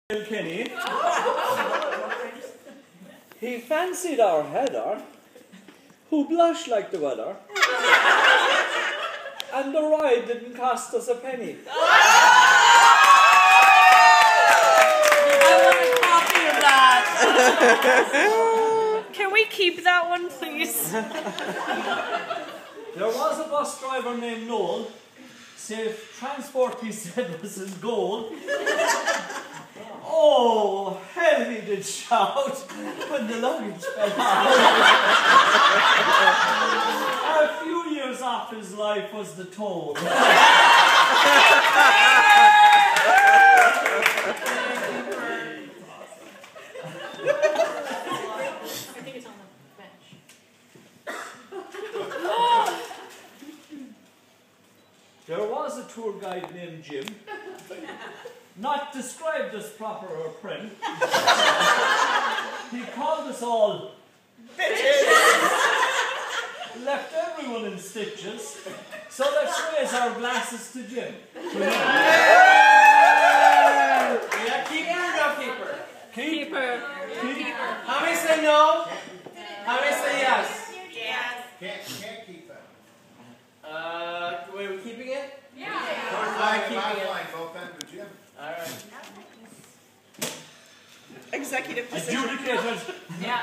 Kilkenny. He fancied our header, who blushed like the weather, and the ride didn't cost us a penny. I want a copy of that. Can we keep that one, please? There was a bus driver named Noel. Safe transport, he said, was his goal. Oh, hell, he did shout when the luggage fell out. A few years off his life was the toll. I think it's on the bench. There was a tour guide named Jim, not described as proper or prim. He called us all bitches, left everyone in stitches, so let's raise our glasses to Jim. Yeah, keeper or no keeper? Keeper. How many say no? How many say yes? Yes. Can't keep that. Wait, are we keeping it? Yeah. Alright, keeping it. Both ends of Jim. Alright. Executive decision. Adjudicated. Yeah.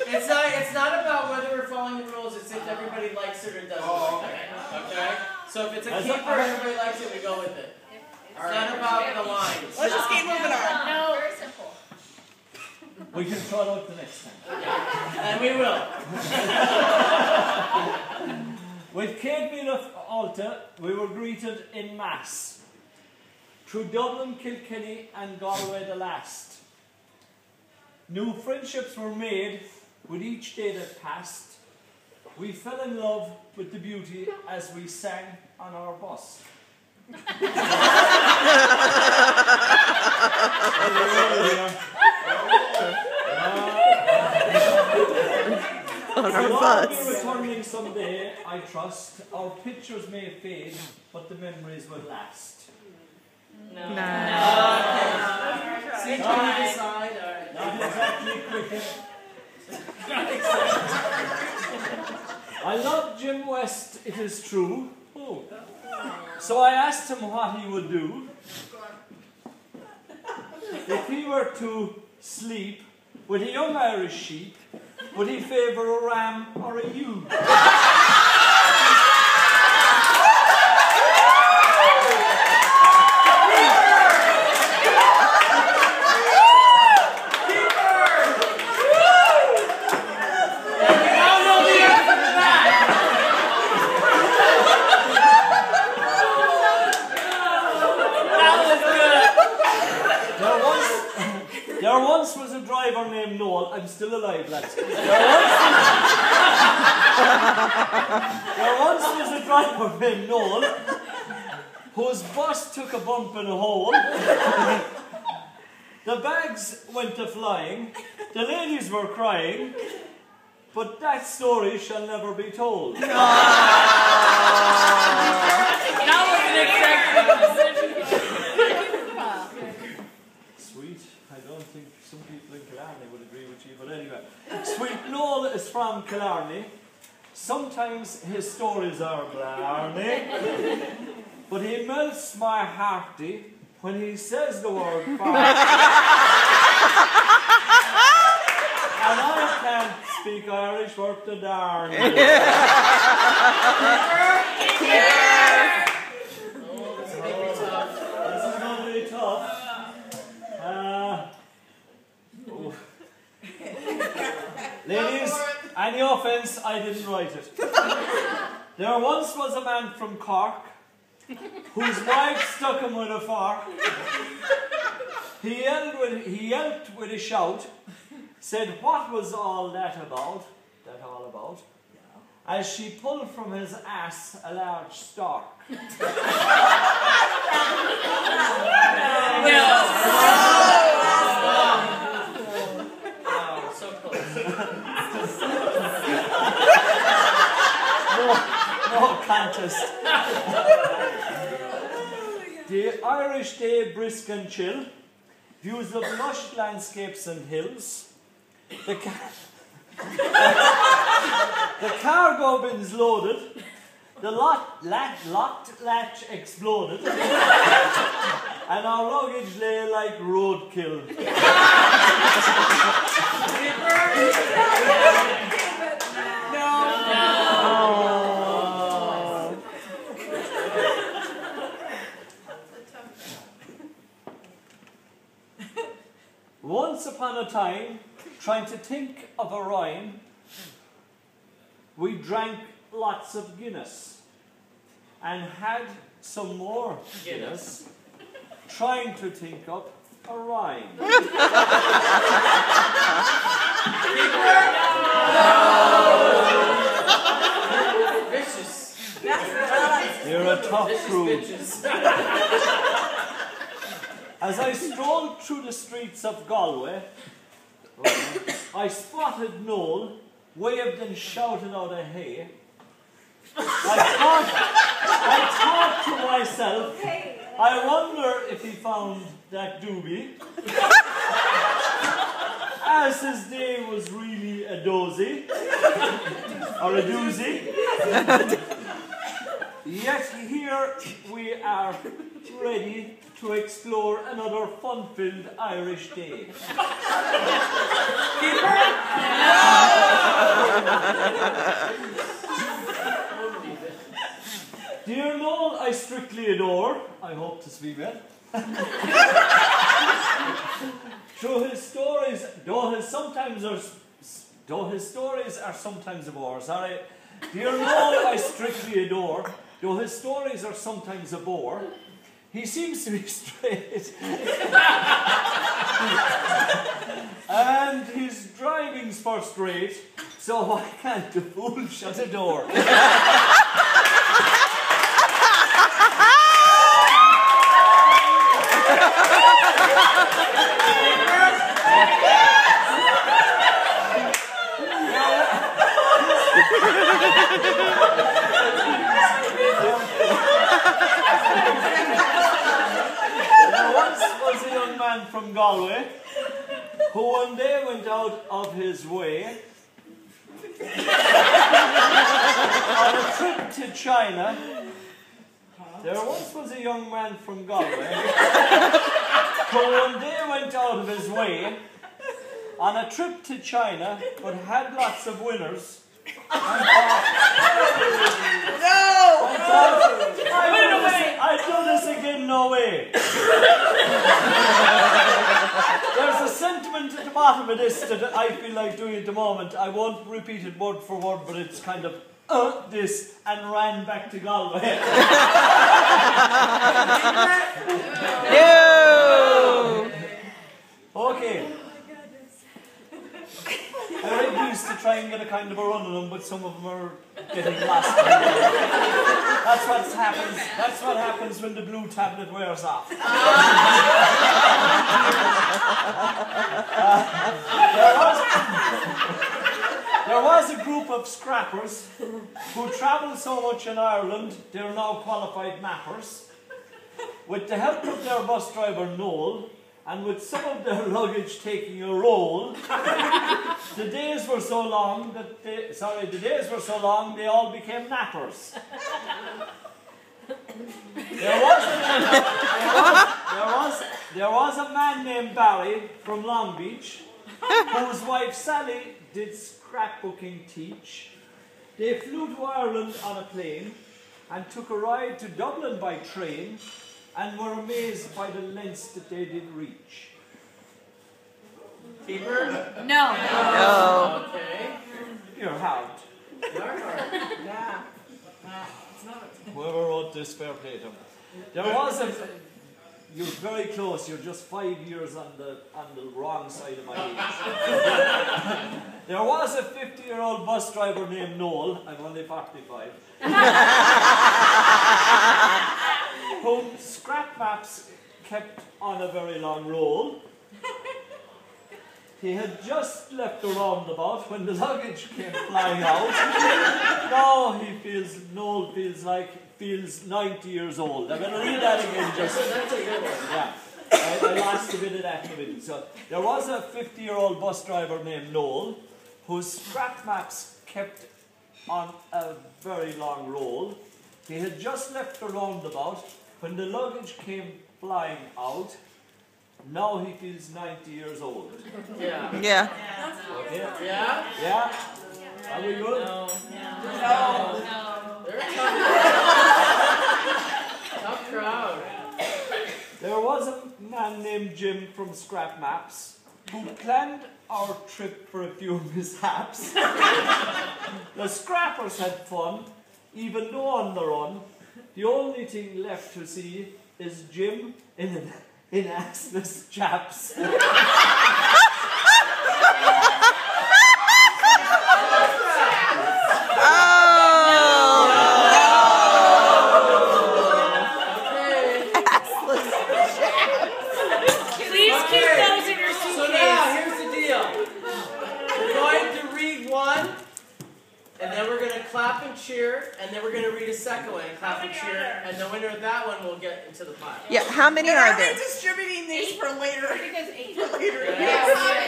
It's not about whether we're following the rules, it's if everybody likes it or doesn't Oh, like it. Okay? So if it's a As a- keeper and everybody likes it, we go with it. It's not about the lines. Let's just keep moving on. No. Very simple. We can try it out the next time. And we will. With Kate Miller Alta, we were greeted in mass. Through Dublin, Kilkenny and Galway the last. New friendships were made with each day that passed. We fell in love with the beauty as we sang on our bus. On our We'll all bus. be returning someday, I trust. Our pictures may fade, but the memories will last. No. No. Okay. See, can you decide? Alright. Not exactly cricket. I love Jim West, it is true. Oh. So I asked him what he would do if he were to sleep with a young Irish sheep. Would he favour a ram or a ewe? There once was a driver named Noel. I'm still alive, lads. There once was a driver named Noel whose bus took a bump in a hole. The bags went a flying. The ladies were crying. But that story shall never be told. That was an executive decision. Sweet. I don't think some people in Killarney would agree with you, but anyway. Sweet Noel is from Killarney. Sometimes his stories are blarney, but he melts my hearty when he says the word fart. And I can't speak Irish worth the darn. Oh, this is going to be tough. This is going to be tough. Ladies, any offence, I didn't write it. There once was a man from Cork whose wife stuck him with a fork. He yelped with a shout, said what was all that about? As she pulled from his ass a large stalk. So close. No contest. The Irish day brisk and chill. views of lush landscapes and hills. The cargo bins loaded. The locked latch exploded. And our luggage lay like roadkill. Once upon a time, trying to think of a rhyme, we drank lots of Guinness and had some more Guinness, trying to think up a rhyme. Vicious. You're a tough Vicious crew. bitches. As I strolled through the streets of Galway, I spotted Noel, waved and shouted out a hey. I thought to myself, I wonder if he found that doobie, as his day was really a dozy, or a doozy. Yet here we are, ready to explore another fun-filled Irish day. Dear Noel, I strictly adore. I hope this be well. Though his stories are sometimes a bore. Sorry. Dear Noel, I strictly adore. Though his stories are sometimes a bore, he seems to be straight. And his driving's first rate, so why can't the fool shut a door? There once was a young man from Galway who one day went out of his way on a trip to China. There once was a young man from Galway who one day went out of his way on a trip to China, but had lots of winners. I'd do this again, no way. There's a sentiment at the bottom of this that I feel like doing at the moment. I won't repeat it word for word, but it's kind of this and ran back to Galway. Okay. I used to try and get a kind of a run on them, but some of them are getting lost. That's what happens. That's what happens when the blue tablet wears off. There was a group of scrappers who travelled so much in Ireland, they're now qualified mappers. With the help of their bus driver Noel, and with some of their luggage taking a roll, the days were so long they all became nappers. There was a man named Barry from Long Beach, whose wife Sally did scrapbooking teach. They flew to Ireland on a plane and took a ride to Dublin by train, and were amazed by the lengths that they did reach. Keeper? No. Okay. You're hard. Yeah. Whoever wrote this, fair play to him. There was a... You're very close. You're just 5 years on the wrong side of my age. There was a 50-year-old bus driver named Noel. I'm only 45. Whom scrap maps kept on a very long roll. He had just left the roundabout when the luggage came flying out. Now Noel feels 90 years old. I'm going to read that again just. That's a good one. Yeah. I lost a bit of that in the middle. So there was a 50-year-old bus driver named Noel whose scrap maps kept on a very long roll. He had just left the roundabout when the luggage came flying out. Now he feels 90 years old. Yeah. Yeah. Okay. Yeah? Yeah? Are we good? No. They're tough crowd. There was a man named Jim from Scrap Maps who planned our trip for a few mishaps. The scrappers had fun, even though on the run. The only thing left to see is Jim in assless chaps. Please keep those in your So suitcase. now, here's the deal. We're going to read one, and then we're going to clap and cheer, and then we're going to read a second one and clap and cheer, and the winner of that one will get into the pile. Yeah. How many And are are there? they distributing these for later? Because 8. For later. Yeah.